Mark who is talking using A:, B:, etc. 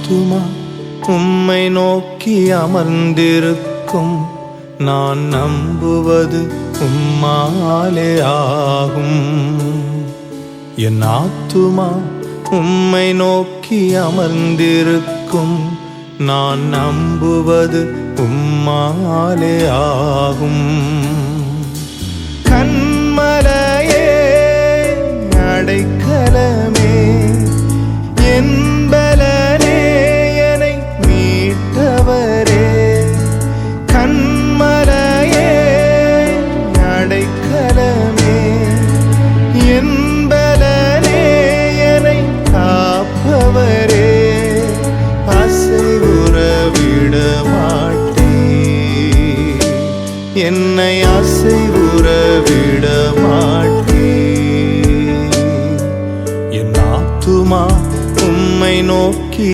A: ஆத்துமா உம்மை நோக்கி அமர்ந்திருக்கும். நான் நம்புவது உம்மாலே ஆகும். என் ஆத்துமா உம்மை நோக்கி அமர்ந்திருக்கும். நான் நம்புவது உம்மாலே ஆகும். கண்மலையே அடைக்கலமே என் பலனே என்னை மீட்டவரே. கண்மலையே அடைக்கலமே என் பலனே என்னை காப்பவரே. அசைவுற விட மாட்டீர், என்னை அசைவுற விட மாட்டீர். என் ஆத்துமா உம்மை நோக்கி